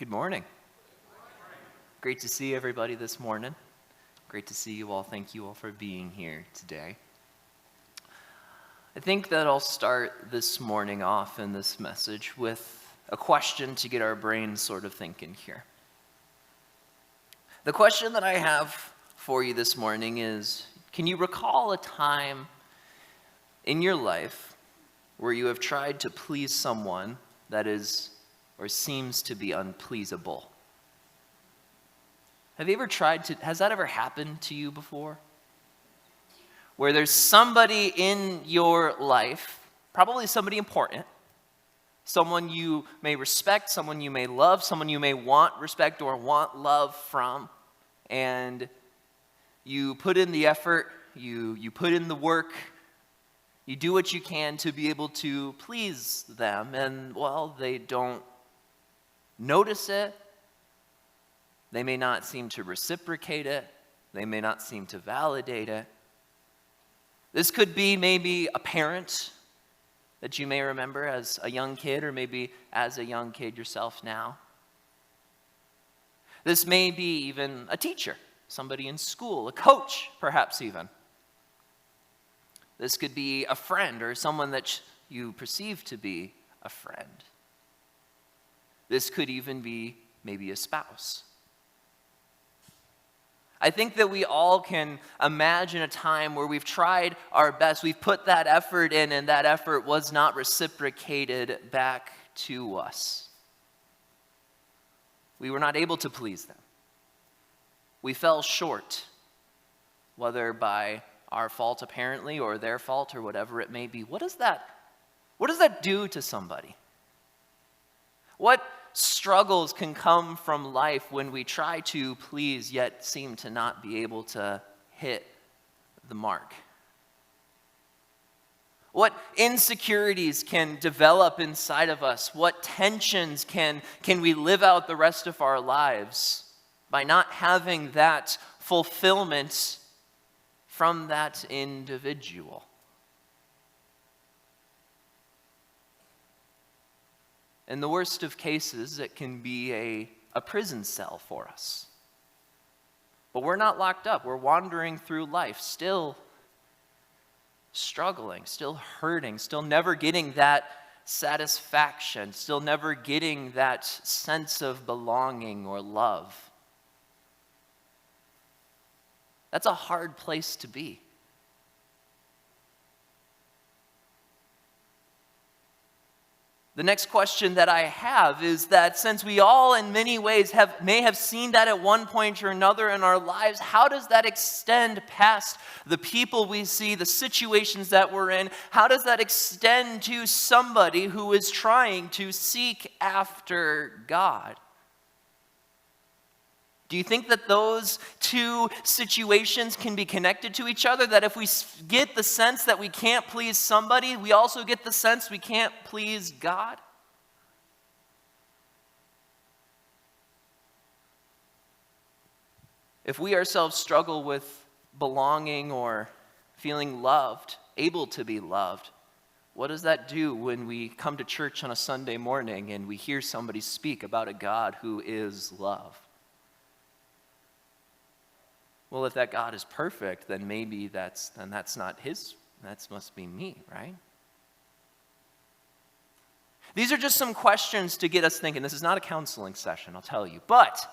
Good morning. Great to see everybody this morning. Great to see you all. Thank you all for being here today. I think that I'll start this morning off in this message with a question to get our brains sort of thinking here. The question that I have for you this morning is, can you recall a time in your life where you have tried to please someone that is or seems to be unpleasable? Have you ever has that ever happened to you before? Where there's somebody in your life, probably somebody important, someone you may respect, someone you may love, someone you may want respect or want love from, and you put in the effort, you put in the work, you do what you can to be able to please them, and, well, they don't notice it. They may not seem to reciprocate it. They may not seem to validate it. This could be maybe a parent that you may remember as a young kid, or maybe as a young kid yourself now. This may be even a teacher, somebody in school, a coach perhaps even. This could be a friend or someone that you perceive to be a friend. This could even be maybe a spouse. I think that we all can imagine a time where we've tried our best, we've put that effort in, and that effort was not reciprocated back to us. We were not able to please them. We fell short, whether by our fault apparently or their fault or whatever it may be. What does that do to somebody? What struggles can come from life when we try to please yet seem to not be able to hit the mark? What insecurities can develop inside of us? What tensions can we live out the rest of our lives by not having that fulfillment from that individual? In the worst of cases, it can be a prison cell for us. But we're not locked up. We're wandering through life, still struggling, still hurting, still never getting that satisfaction, still never getting that sense of belonging or love. That's a hard place to be. The next question that I have is that since we all in many ways may have seen that at one point or another in our lives, how does that extend past the people we see, the situations that we're in? How does that extend to somebody who is trying to seek after God? Do you think that those two situations can be connected to each other? That if we get the sense that we can't please somebody, we also get the sense we can't please God? If we ourselves struggle with belonging or feeling loved, able to be loved, what does that do when we come to church on a Sunday morning and we hear somebody speak about a God who is love? Well, if that God is perfect, then maybe that's not his, that must be me, right? These are just some questions to get us thinking. This is not a counseling session, I'll tell you. But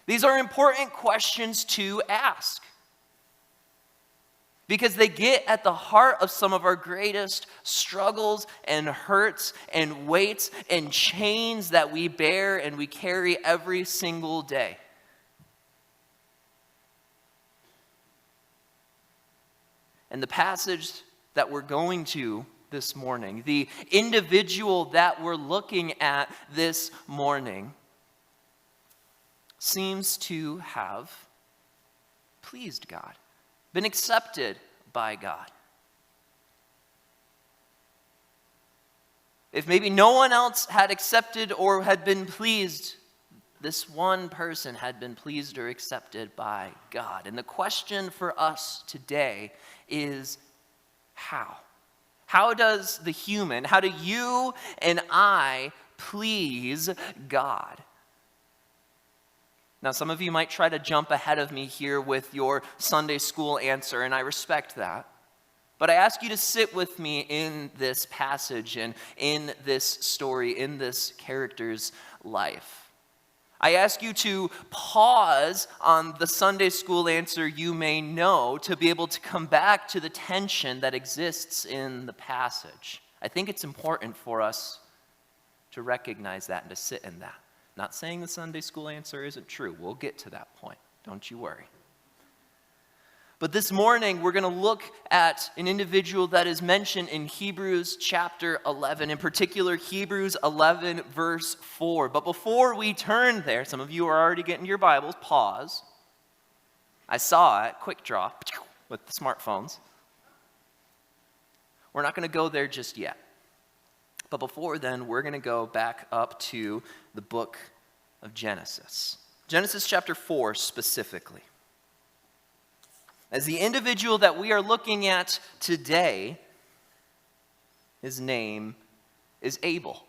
these are important questions to ask, because they get at the heart of some of our greatest struggles and hurts and weights and chains that we bear and we carry every single day. And the passage that we're going to this morning, the individual that we're looking at this morning, seems to have pleased God, been accepted by God. If maybe no one else had accepted or had been pleased, this one person had been pleased or accepted by God. And the question for us today is how? How does the human, how do you and I please God. Now, some of you might try to jump ahead of me here with your Sunday school answer, and I respect that. But I ask you to sit with me in this passage and in this story, in this character's life. I ask you to pause on the Sunday school answer you may know to be able to come back to the tension that exists in the passage. I think it's important for us to recognize that and to sit in that. Not saying the Sunday school answer isn't true. We'll get to that point. Don't you worry. But this morning, we're going to look at an individual that is mentioned in Hebrews chapter 11, in particular, Hebrews 11, verse 4. But before we turn there, some of you are already getting your Bibles. Pause. I saw it, quick draw, with the smartphones. We're not going to go there just yet. But before then, we're going to go back up to the book of Genesis. Genesis chapter 4 specifically. As the individual that we are looking at today, his name is Abel.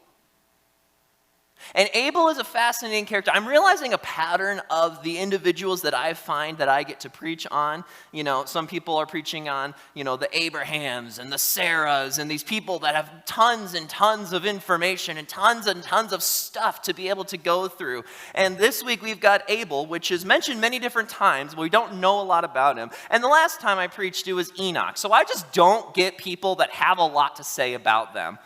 And Abel is a fascinating character. I'm realizing a pattern of the individuals that I find that I get to preach on. You know, some people are preaching on, the Abrahams and the Sarahs and these people that have tons and tons of information and tons of stuff to be able to go through. And this week we've got Abel, which is mentioned many different times, but we don't know a lot about him. And the last time I preached, it was Enoch. So I just don't get people that have a lot to say about them.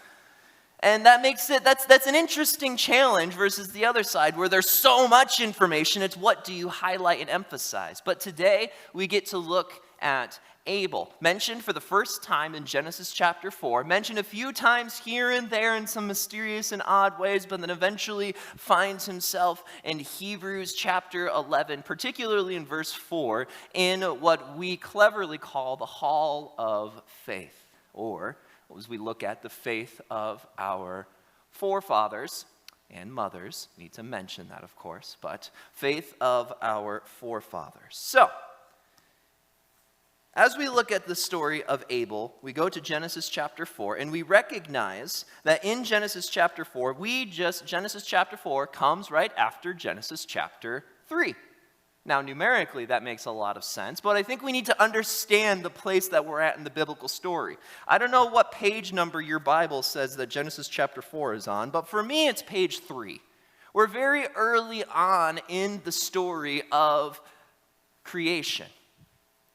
And that makes it, that's an interesting challenge versus the other side where there's so much information. It's what do you highlight and emphasize? But today we get to look at Abel, mentioned for the first time in Genesis chapter 4, mentioned a few times here and there in some mysterious and odd ways, but then eventually finds himself in Hebrews chapter 11, particularly in verse 4, in what we cleverly call the Hall of Faith, or as we look at the faith of our forefathers and mothers. Need to mention that, of course, but faith of our forefathers. So, as we look at the story of Abel, we go to Genesis chapter 4, and we recognize that in Genesis chapter 4, Genesis chapter 4 comes right after Genesis chapter 3. Now, numerically, that makes a lot of sense, but I think we need to understand the place that we're at in the biblical story. I don't know what page number your Bible says that Genesis chapter 4 is on, but for me, it's page 3. We're very early on in the story of creation,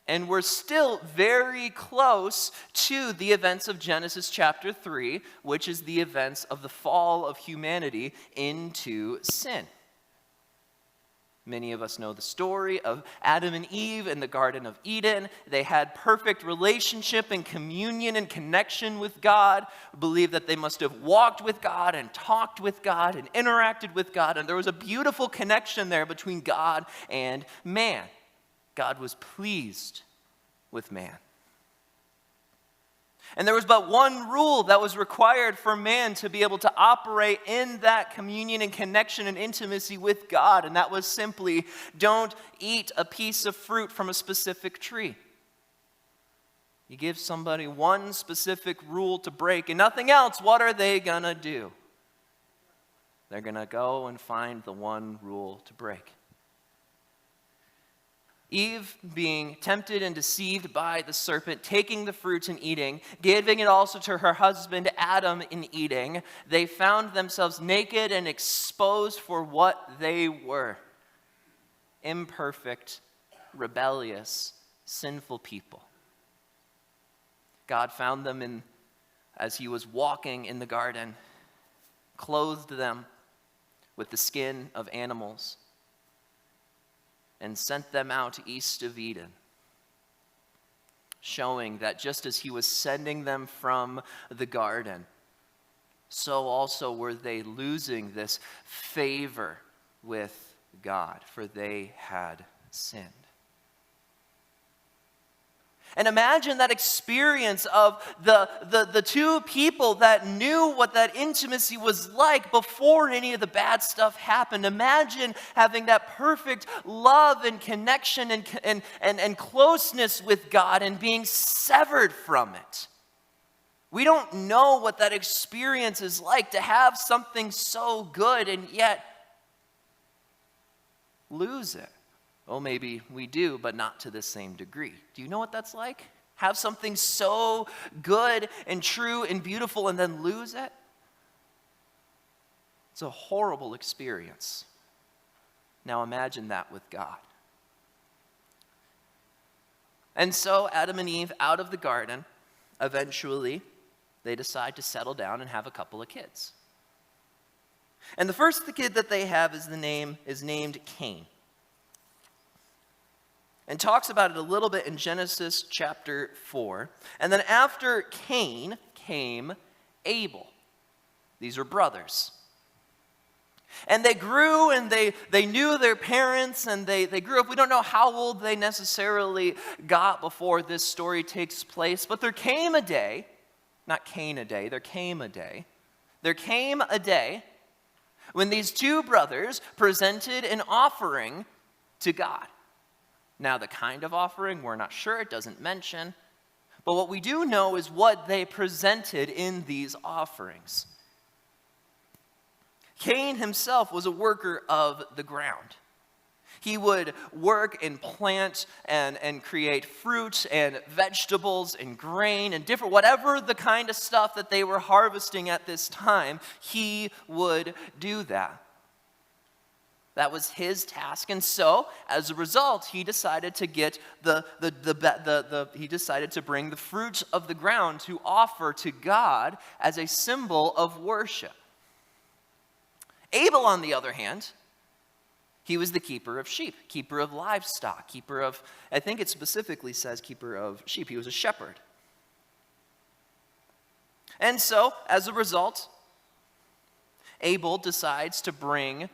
and we're still very close to the events of Genesis chapter 3, which is the events of the fall of humanity into sin. Many of us know the story of Adam and Eve in the Garden of Eden. They had perfect relationship and communion and connection with God. We believe that they must have walked with God and talked with God and interacted with God. And there was a beautiful connection there between God and man. God was pleased with man. And there was but one rule that was required for man to be able to operate in that communion and connection and intimacy with God, and that was simply, don't eat a piece of fruit from a specific tree. You give somebody one specific rule to break and nothing else, what are they gonna do? They're gonna go and find the one rule to break. Eve being tempted and deceived by the serpent, taking the fruit and eating, giving it also to her husband Adam in eating, they found themselves naked and exposed for what they were. Imperfect, rebellious, sinful people. God found them as he was walking in the garden, clothed them with the skin of animals, and sent them out east of Eden, showing that just as he was sending them from the garden, so also were they losing this favor with God, for they had sinned. And imagine that experience of the two people that knew what that intimacy was like before any of the bad stuff happened. Imagine having that perfect love and connection and closeness with God and being severed from it We don't know what that experience is like to have something so good and yet lose it. Well, maybe we do, but not to the same degree. Do you know what that's like? Have something so good and true and beautiful and then lose it? It's a horrible experience. Now imagine that with God. And so Adam and Eve out of the garden, eventually they decide to settle down and have a couple of kids. And the first kid that they have is named Cain. And talks about it a little bit in Genesis chapter 4. And then after Cain came Abel. These are brothers. And they grew and they knew their parents and they grew up. We don't know how old they necessarily got before this story takes place. But there came a day, not Cain a day, there came a day. There came a day when these two brothers presented an offering to God. Now, the kind of offering, we're not sure, it doesn't mention. But what we do know is what they presented in these offerings. Cain himself was a worker of the ground. He would work and plant and create fruit and vegetables and grain and different, whatever the kind of stuff that they were harvesting at this time, he would do that. That was his task, and so as a result, he decided to get he decided to bring the fruit of the ground to offer to God as a symbol of worship. Abel, on the other hand, he was the keeper of sheep, keeper of livestock, keeper of, I think it specifically says keeper of sheep. He was a shepherd. And so, as a result, Abel decides to bring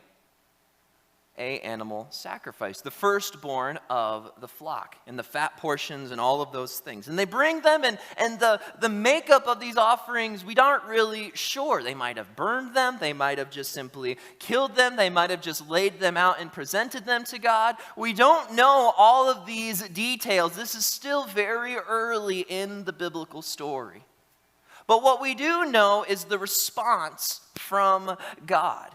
an animal sacrifice, the firstborn of the flock, and the fat portions and all of those things. And they bring them, and the makeup of these offerings, we aren't really sure. They might have burned them. They might have just simply killed them. They might have just laid them out and presented them to God. We don't know all of these details. This is still very early in the biblical story. But what we do know is the response from God.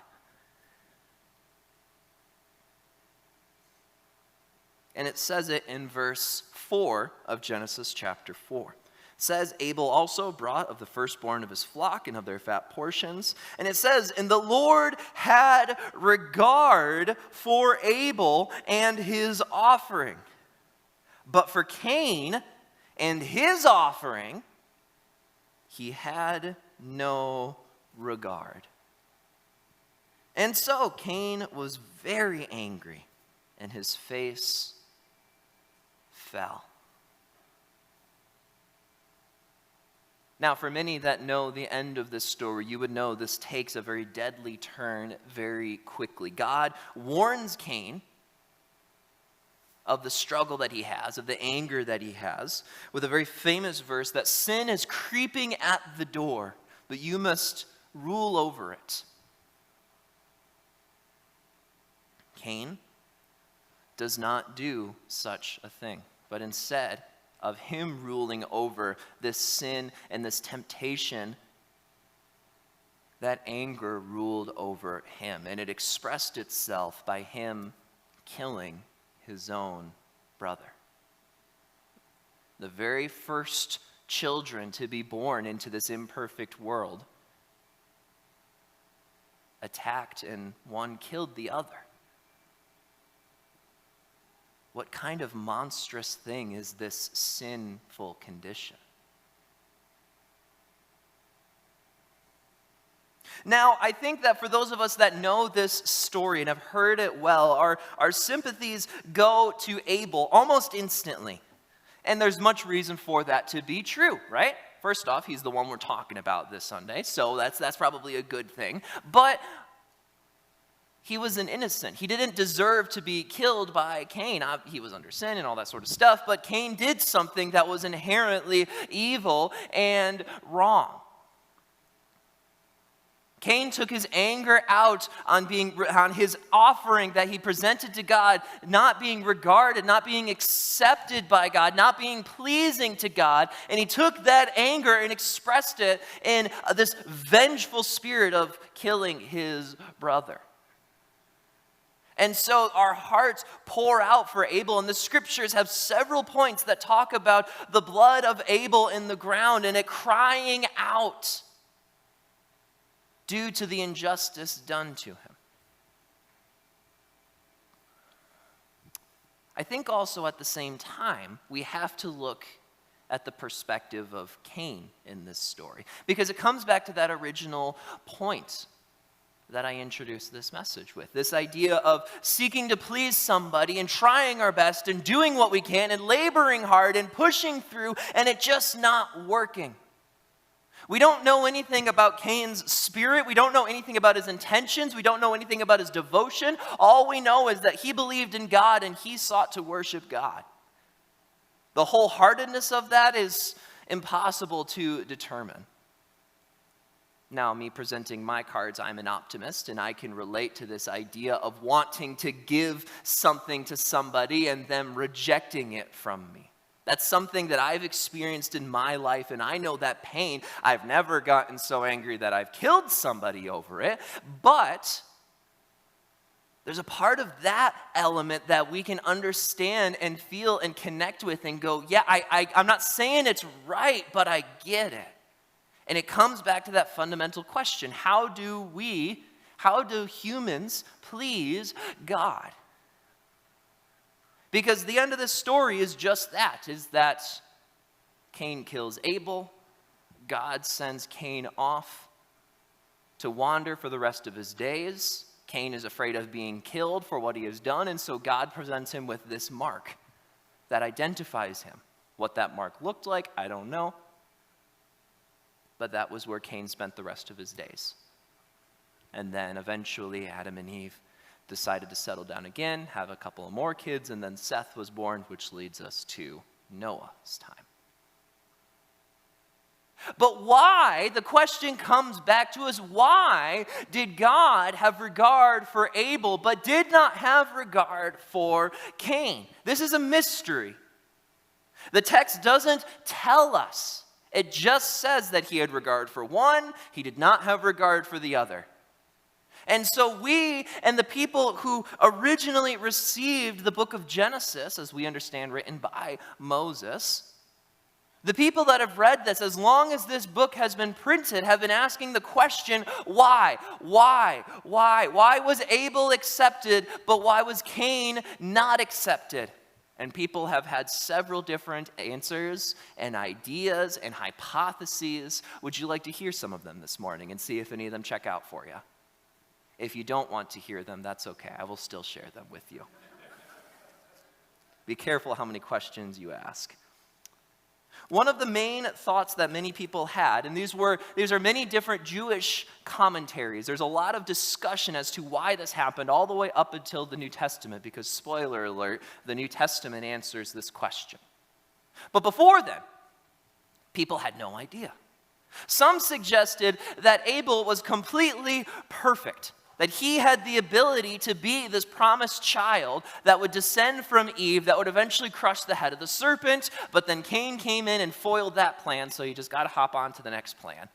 And it says it in verse 4 of Genesis chapter 4. It says, Abel also brought of the firstborn of his flock and of their fat portions. And it says, and the Lord had regard for Abel and his offering. But for Cain and his offering, he had no regard. And so Cain was very angry, and his face fell. Now, for many that know the end of this story, you would know this takes a very deadly turn very quickly. God warns Cain of the struggle that he has, of the anger that he has, with a very famous verse that sin is creeping at the door, but you must rule over it. Cain does not do such a thing, but instead of him ruling over this sin and this temptation, that anger ruled over him, and it expressed itself by him killing his own brother. The very first children to be born into this imperfect world attacked, and one killed the other. What kind of monstrous thing is this sinful condition? Now, I think that for those of us that know this story and have heard it well, our sympathies go to Abel almost instantly. And there's much reason for that to be true, right? First off, he's the one we're talking about this Sunday, so that's probably a good thing. But he was an innocent. He didn't deserve to be killed by Cain. He was under sin and all that sort of stuff, but Cain did something that was inherently evil and wrong. Cain took his anger out on his offering that he presented to God, not being regarded, not being accepted by God, not being pleasing to God. And he took that anger and expressed it in this vengeful spirit of killing his brother. And so our hearts pour out for Abel, and the scriptures have several points that talk about the blood of Abel in the ground and it crying out due to the injustice done to him. I think also at the same time, we have to look at the perspective of Cain in this story, because it comes back to that original point that I introduced this message with. This idea of seeking to please somebody and trying our best and doing what we can and laboring hard and pushing through, and it just not working. We don't know anything about Cain's spirit. We don't know anything about his intentions. We don't know anything about his devotion. All we know is that he believed in God and he sought to worship God. The wholeheartedness of that is impossible to determine. Now, me presenting my cards, I'm an optimist, and I can relate to this idea of wanting to give something to somebody and them rejecting it from me. That's something that I've experienced in my life, and I know that pain. I've never gotten so angry that I've killed somebody over it, but there's a part of that element that we can understand and feel and connect with and go, yeah, I'm not saying it's right, but I get it. And it comes back to that fundamental question: how do humans please God? Because the end of this story is just that, is that Cain kills Abel, God sends Cain off to wander for the rest of his days. Cain is afraid of being killed for what he has done, and so God presents him with this mark that identifies him. What that mark looked like, I don't know. But that was where Cain spent the rest of his days. And then eventually Adam and Eve decided to settle down again, have a couple of more kids, and then Seth was born, which leads us to Noah's time. But why, the question comes back to us, why did God have regard for Abel but did not have regard for Cain? This is a mystery. The text doesn't tell us. It just says that he had regard for one, he did not have regard for the other. And so we and the people who originally received the book of Genesis, as we understand, written by Moses, the people that have read this, as long as this book has been printed, have been asking the question, why? Why? Why? Why was Abel accepted, but why was Cain not accepted? And people have had several different answers and ideas and hypotheses. Would you like to hear some of them this morning and see if any of them check out for you? If you don't want to hear them, that's okay. I will still share them with you. Be careful how many questions you ask. One of the main thoughts that many people had, and these are many different Jewish commentaries. There's a lot of discussion as to why this happened all the way up until the New Testament, because spoiler alert, the New Testament answers this question. But before then, people had no idea. Some suggested that Abel was completely perfect, that he had the ability to be this promised child that would descend from Eve, that would eventually crush the head of the serpent, but then Cain came in and foiled that plan, so you just got to hop on to the next plan.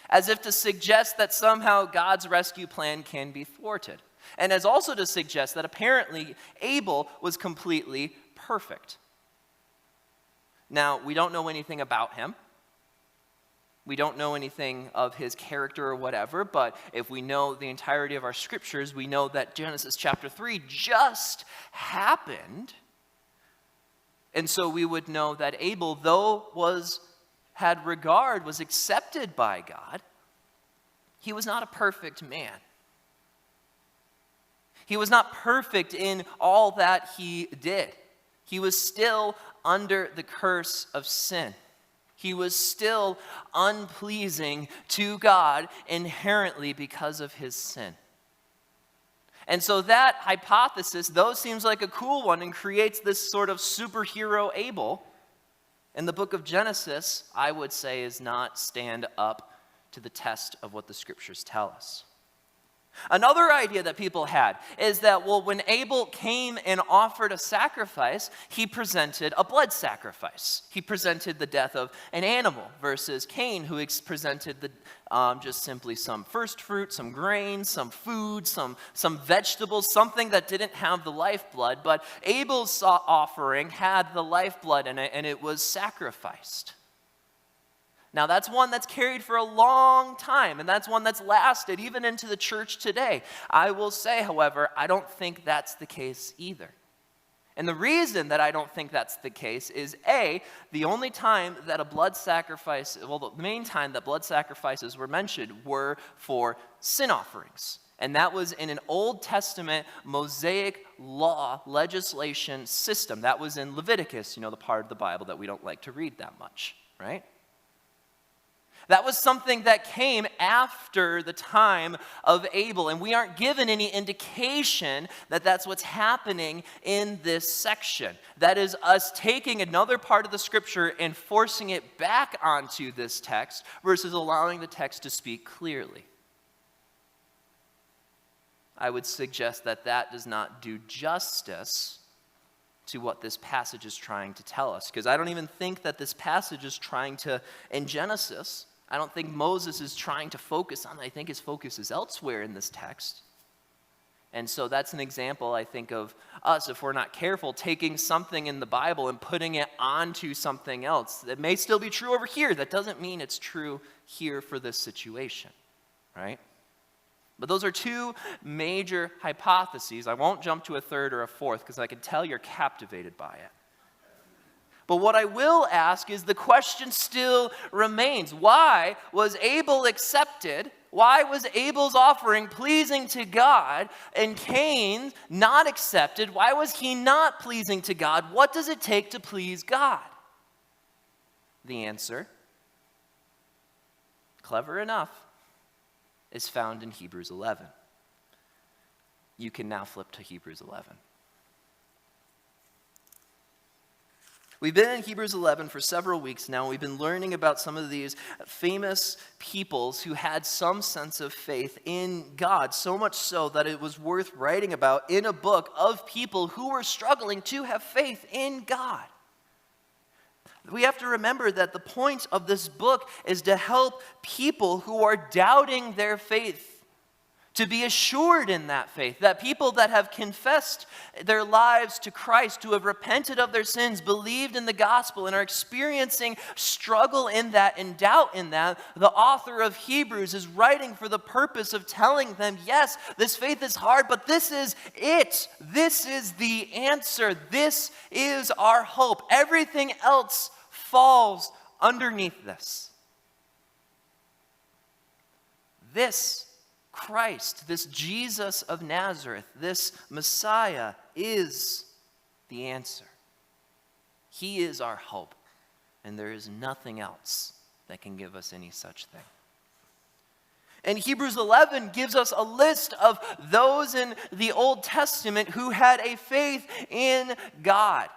As if to suggest that somehow God's rescue plan can be thwarted. And as also to suggest that apparently Abel was completely perfect. Now, we don't know anything about him. We don't know anything of his character or whatever, but if we know the entirety of our scriptures, we know that Genesis chapter 3 just happened. And so we would know that Abel, though had regard, was accepted by God, he was not a perfect man. He was not perfect in all that he did. He was still under the curse of sin. He was still unpleasing to God inherently because of his sin. And so that hypothesis, though seems like a cool one and creates this sort of superhero Abel, in the book of Genesis, I would say, is not stand up to the test of what the scriptures tell us. Another idea that people had is that, well, when Abel came and offered a sacrifice, he presented a blood sacrifice. He presented the death of an animal versus Cain, who presented just simply some first fruit, some grain, some food, some vegetables, something that didn't have the lifeblood. But Abel's offering had the lifeblood in it, and it was sacrificed. Now, that's one that's carried for a long time, and that's one that's lasted even into the church today. I will say, however, I don't think that's the case either. And the reason that I don't think that's the case is, A, the only time that a blood sacrifice, well, the main time that blood sacrifices were mentioned were for sin offerings. And that was in an Old Testament Mosaic law legislation system. That was in Leviticus, the part of the Bible that we don't like to read that much, right? That was something that came after the time of Abel, and we aren't given any indication that that's what's happening in this section. That is us taking another part of the scripture and forcing it back onto this text versus allowing the text to speak clearly. I would suggest that that does not do justice to what this passage is trying to tell us, because I don't even think that this passage is trying to, in Genesis, I don't think Moses is trying to focus on it. I think his focus is elsewhere in this text. And so that's an example, I think, of us, if we're not careful, taking something in the Bible and putting it onto something else. That may still be true over here. That doesn't mean it's true here for this situation, right? But those are two major hypotheses. I won't jump to a third or a fourth because I can tell you're captivated by it. But what I will ask is the question still remains. Why was Abel accepted? Why was Abel's offering pleasing to God and Cain not accepted? Why was he not pleasing to God? What does it take to please God? The answer, clever enough, is found in Hebrews 11. You can now flip to Hebrews 11. We've been in Hebrews 11 for several weeks now. We've been learning about some of these famous peoples who had some sense of faith in God, so much so that it was worth writing about in a book of people who were struggling to have faith in God. We have to remember that the point of this book is to help people who are doubting their faith to be assured in that faith, that people that have confessed their lives to Christ, who have repented of their sins, believed in the gospel, and are experiencing struggle in that and doubt in that, the author of Hebrews is writing for the purpose of telling them, yes, this faith is hard, but this is it. This is the answer. This is our hope. Everything else falls underneath this. This Christ, this Jesus of Nazareth, this Messiah is the answer. He is our hope, and there is nothing else that can give us any such thing. And Hebrews 11 gives us a list of those in the Old Testament who had a faith in God,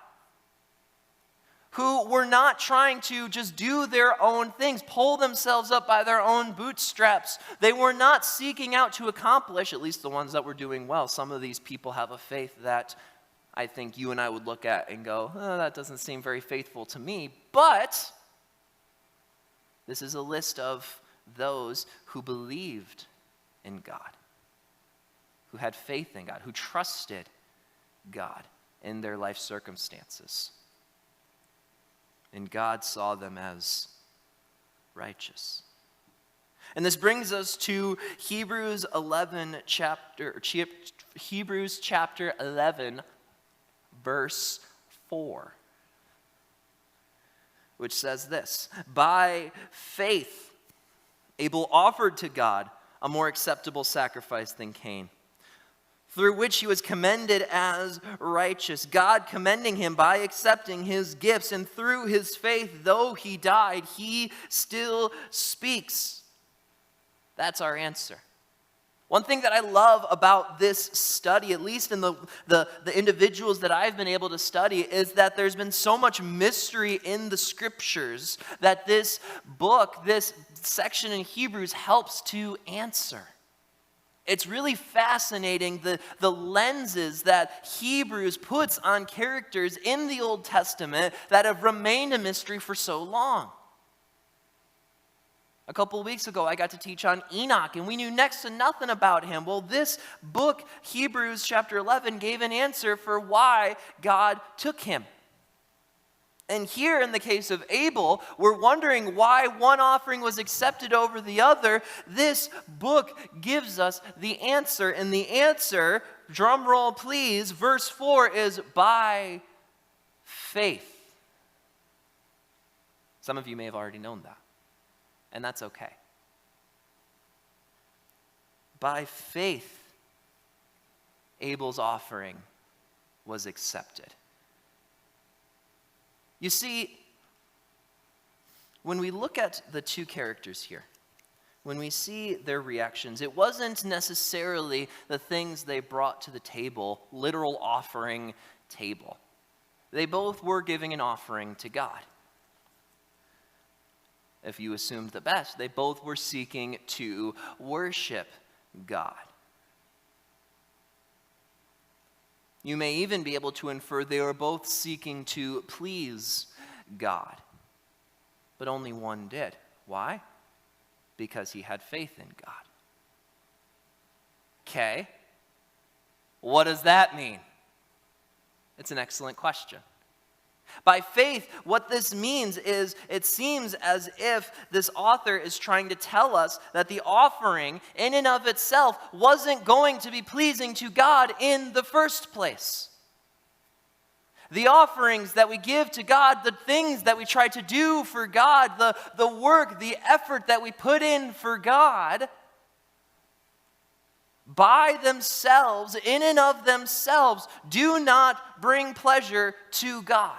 who were not trying to just do their own things, pull themselves up by their own bootstraps. They were not seeking out to accomplish, at least the ones that were doing well. Some of these people have a faith that I think you and I would look at and go, oh, that doesn't seem very faithful to me. But this is a list of those who believed in God, who had faith in God, who trusted God in their life circumstances. And God saw them as righteous. And this brings us to Hebrews chapter 11, verse 4, which says this: by faith, Abel offered to God a more acceptable sacrifice than Cain, through which he was commended as righteous, God commending him by accepting his gifts. And through his faith, though he died, he still speaks. That's our answer. One thing that I love about this study, at least in the individuals that I've been able to study, is that there's been so much mystery in the scriptures that this book, this section in Hebrews, helps to answer. It's really fascinating the lenses that Hebrews puts on characters in the Old Testament that have remained a mystery for so long. A couple of weeks ago, I got to teach on Enoch, and we knew next to nothing about him. Well, this book, Hebrews chapter 11, gave an answer for why God took him. And here in the case of Abel, we're wondering why one offering was accepted over the other. This book gives us the answer. And the answer, drum roll please, verse 4 is by faith. Some of you may have already known that, and that's okay. By faith, Abel's offering was accepted. You see, when we look at the two characters here, when we see their reactions, it wasn't necessarily the things they brought to the table, literal offering table. They both were giving an offering to God. If you assumed the best, they both were seeking to worship God. You may even be able to infer they were both seeking to please God. But only one did. Why? Because he had faith in God. Okay. What does that mean? It's an excellent question. By faith, what this means is it seems as if this author is trying to tell us that the offering in and of itself wasn't going to be pleasing to God in the first place. The offerings that we give to God, the things that we try to do for God, the work, the effort that we put in for God, by themselves, in and of themselves, do not bring pleasure to God.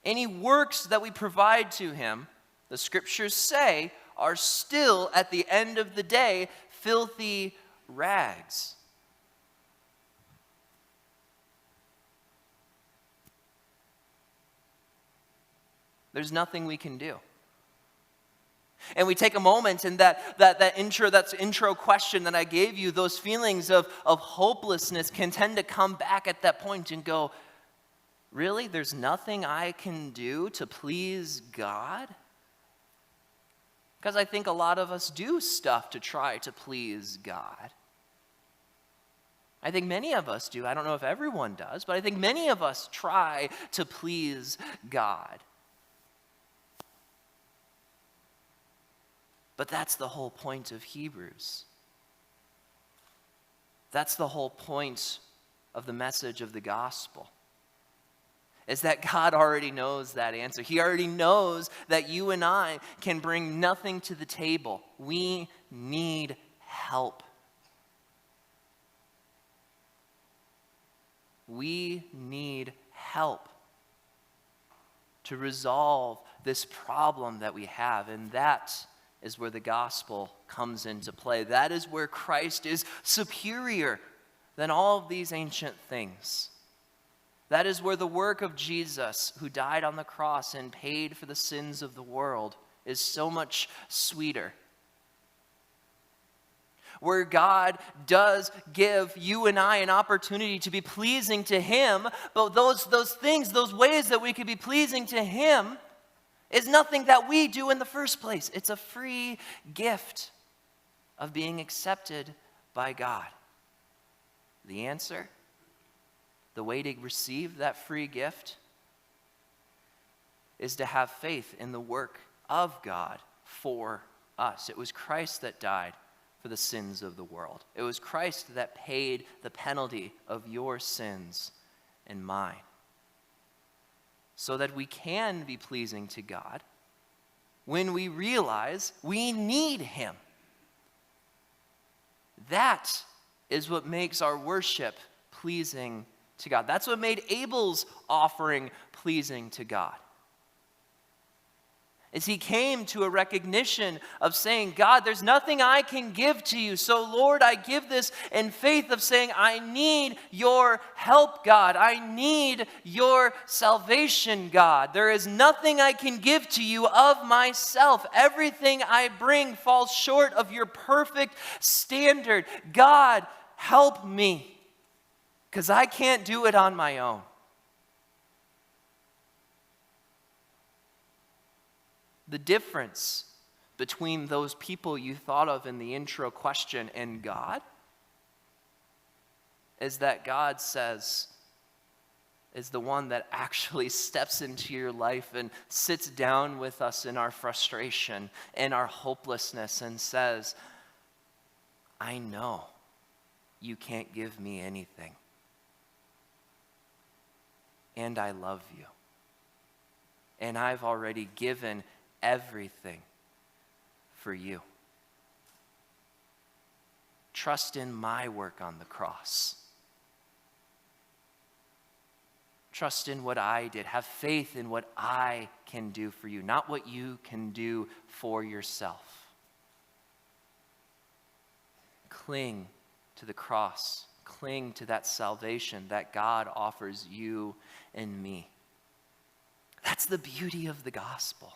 Any works that we provide to him, the scriptures say, are still at the end of the day filthy rags. There's nothing we can do. And we take a moment and that intro question that I gave you, those feelings of hopelessness can tend to come back at that point and go, really? There's nothing I can do to please God? Because I think a lot of us do stuff to try to please God. I think many of us do. I don't know if everyone does, but I think many of us try to please God. But that's the whole point of Hebrews. That's the whole point of the message of the gospel. Is that God already knows that answer. He already knows that you and I can bring nothing to the table. We need help. We need help to resolve this problem that we have, and that is where the gospel comes into play. That is where Christ is superior than all of these ancient things. That is where the work of Jesus, who died on the cross and paid for the sins of the world, is so much sweeter. Where God does give you and I an opportunity to be pleasing to him, but those things, those ways that we could be pleasing to him, is nothing that we do in the first place. It's a free gift of being accepted by God. The answer? The way to receive that free gift is to have faith in the work of God for us. It was Christ that died for the sins of the world. It was Christ that paid the penalty of your sins and mine, so that we can be pleasing to God when we realize we need him. That is what makes our worship pleasing to God. That's what made Abel's offering pleasing to God. is he came to a recognition of saying, God, there's nothing I can give to you. So Lord, I give this in faith of saying, I need your help, God. I need your salvation, God. There is nothing I can give to you of myself. Everything I bring falls short of your perfect standard. God, help me, because I can't do it on my own. The difference between those people you thought of in the intro question and God is that God says, is the one that actually steps into your life and sits down with us in our frustration and our hopelessness and says, I know you can't give me anything, and I love you, and I've already given everything for you. Trust in my work on the cross. Trust in what I did. Have faith in what I can do for you, not what you can do for yourself. Cling to the cross. Cling to that salvation that God offers you and me. That's the beauty of the gospel.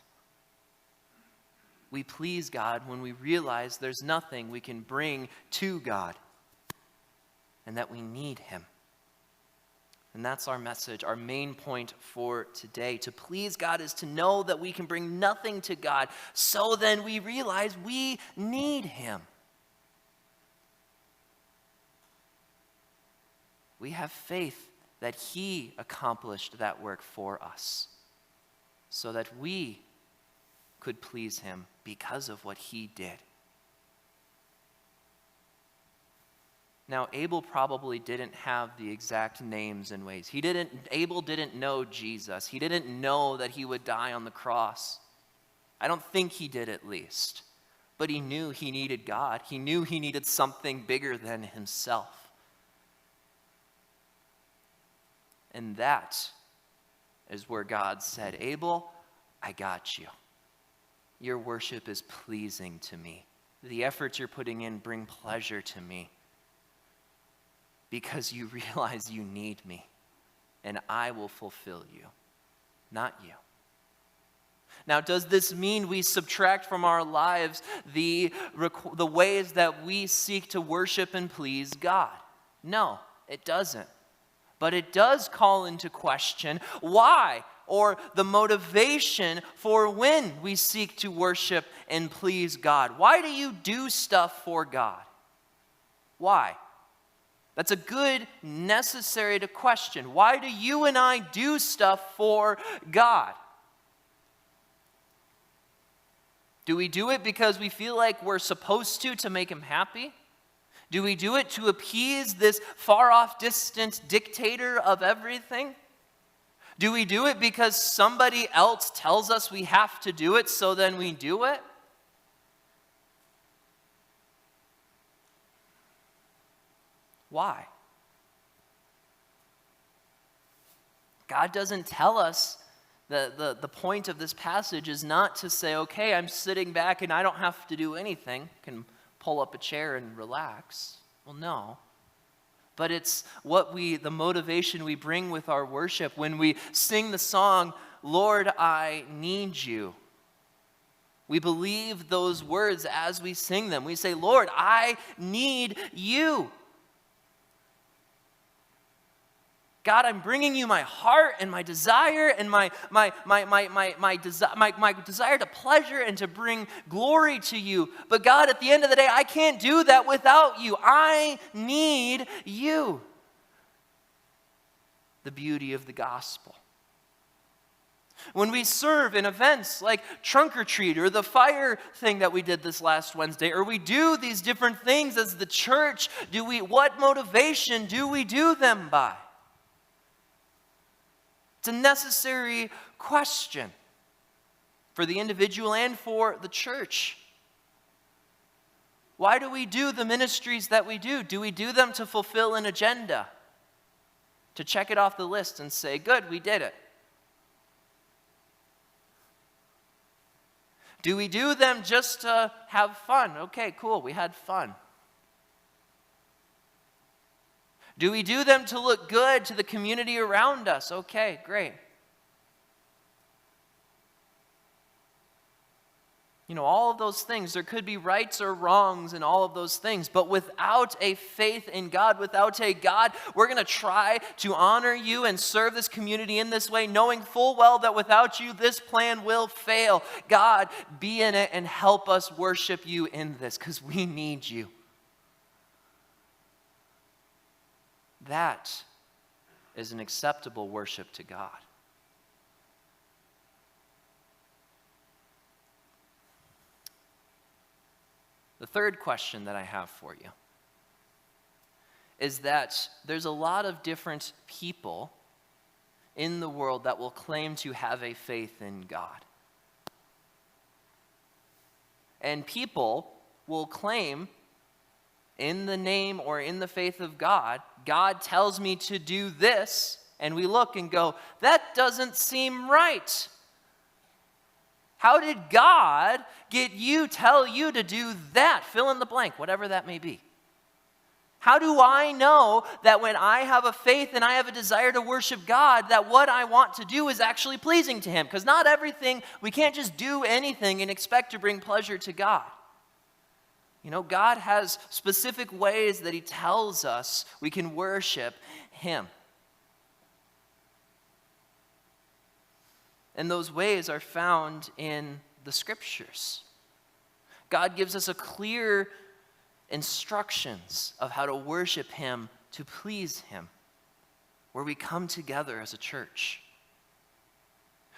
We please God when we realize there's nothing we can bring to God and that we need him. And that's our message, our main point for today. To please God is to know that we can bring nothing to God, so then we realize we need him. We have faith that he accomplished that work for us, so that we could please him because of what he did. Now, Abel probably didn't have the exact names and ways. Abel didn't know Jesus. He didn't know that he would die on the cross. I don't think he did, at least. But he knew he needed God. He knew he needed something bigger than himself. And that is where God said, Abel, I got you. Your worship is pleasing to me. The efforts you're putting in bring pleasure to me, because you realize you need me, and I will fulfill you, not you. Now, does this mean we subtract from our lives the ways that we seek to worship and please God? No, it doesn't. But it does call into question why, or the motivation for when we seek to worship and please God. Why do you do stuff for God? Why? That's a good, necessary to question. Why do you and I do stuff for God? Do we do it because we feel like we're supposed to make him happy? Do we do it to appease this far-off, distant dictator of everything? Do we do it because somebody else tells us we have to do it, so then we do it? Why? God doesn't tell us, the point of this passage is not to say, okay, I'm sitting back and I don't have to do anything. I can pull up a chair and relax. Well, no. But it's the motivation we bring with our worship when we sing the song, Lord, I need you. We believe those words as we sing them. We say, Lord, I need you. God, I'm bringing you my heart and my desire and my desire to pleasure and to bring glory to you. But God, at the end of the day, I can't do that without you. I need you. The beauty of the gospel. When we serve in events like Trunk or Treat or the fire thing that we did this last Wednesday, or we do these different things as the church, what motivation do we do them by? It's a necessary question for the individual and for the church. Why do we do the ministries that we do? Do we do them to fulfill an agenda? To check it off the list and say, good, we did it? Do we do them just to have fun? Okay, cool, we had fun. Do we do them to look good to the community around us? Okay, great. All of those things, there could be rights or wrongs in all of those things, but without a faith in God, without a God, we're going to try to honor you and serve this community in this way, knowing full well that without you, this plan will fail. God, be in it and help us worship you in this, because we need you. That is an acceptable worship to God. The third question that I have for you is that there's a lot of different people in the world that will claim to have a faith in God. And people will claim in the name or in the faith of God, God tells me to do this, and we look and go, that doesn't seem right. How did God tell you to do that? Fill in the blank, whatever that may be. How do I know that when I have a faith and I have a desire to worship God, that what I want to do is actually pleasing to Him? Because not everything, we can't just do anything and expect to bring pleasure to God. God has specific ways that He tells us we can worship Him. And those ways are found in the Scriptures. God gives us a clear instructions of how to worship Him, to please Him, where we come together as a church,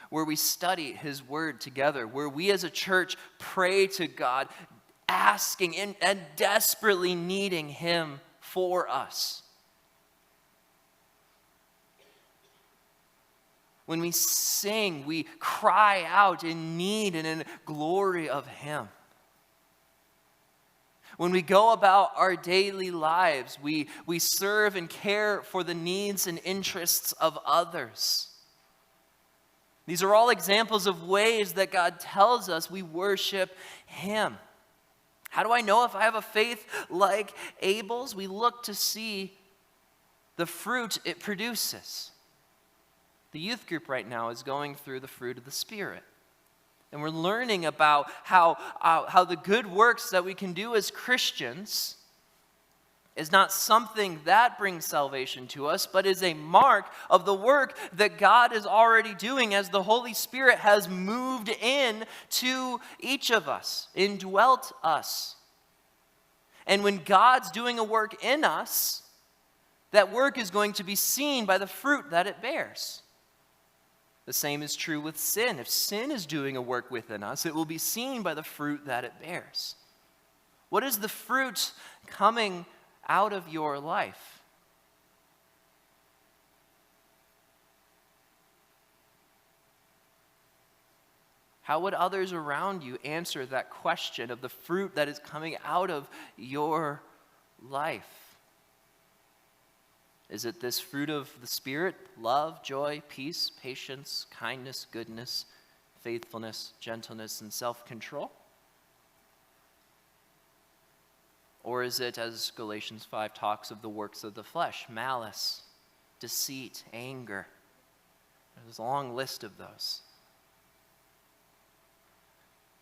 where we study His Word together, where we as a church pray to God, asking and desperately needing Him for us. When we sing, we cry out in need and in glory of Him. When we go about our daily lives, we serve and care for the needs and interests of others. These are all examples of ways that God tells us we worship Him. How do I know if I have a faith like Abel's? We look to see the fruit it produces. The youth group right now is going through the fruit of the Spirit. And we're learning about how the good works that we can do as Christians is not something that brings salvation to us, but is a mark of the work that God is already doing as the Holy Spirit has moved in to each of us, indwelt us. And when God's doing a work in us, that work is going to be seen by the fruit that it bears. The same is true with sin. If sin is doing a work within us, it will be seen by the fruit that it bears. What is the fruit coming out of your life? How would others around you answer that question of the fruit that is coming out of your life? Is it this fruit of the Spirit, love, joy, peace, patience, kindness, goodness, faithfulness, gentleness, and self-control? Or is it, as Galatians 5 talks of the works of the flesh, malice, deceit, anger? There's a long list of those.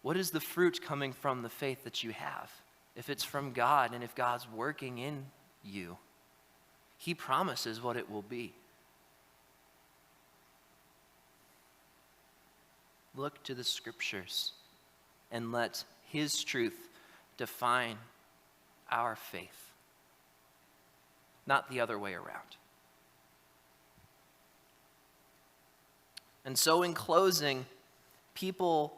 What is the fruit coming from the faith that you have? If it's from God and if God's working in you, He promises what it will be. Look to the Scriptures and let His truth define our faith, not the other way around. And so in closing, people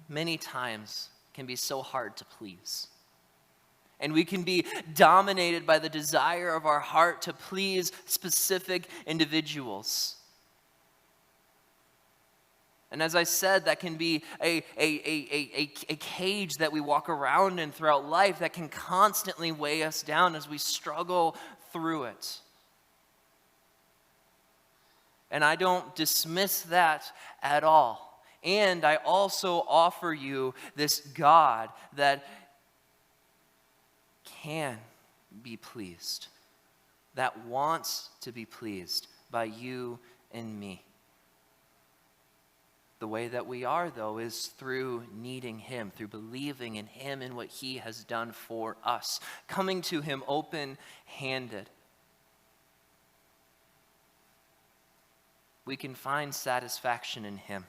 many times can be so hard to please. And we can be dominated by the desire of our heart to please specific individuals. And as I said, that can be a cage that we walk around in throughout life that can constantly weigh us down as we struggle through it. And I don't dismiss that at all. And I also offer you this God that can be pleased, that wants to be pleased by you and me. The way that we are, though, is through needing him, through believing in him and what he has done for us, coming to him open-handed. We can find satisfaction in him.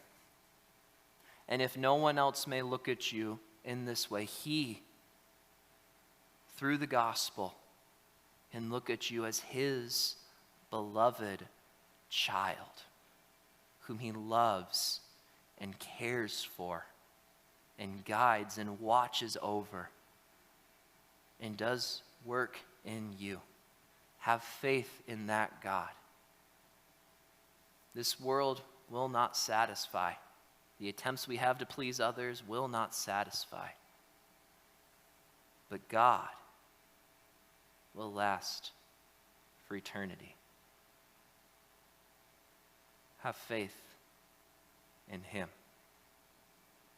And if no one else may look at you in this way, he, through the gospel, can look at you as his beloved child, whom he loves and cares for and guides and watches over and does work in you. Have faith in that God. This world will not satisfy. The attempts we have to please others will not satisfy. But God will last for eternity. Have faith in him.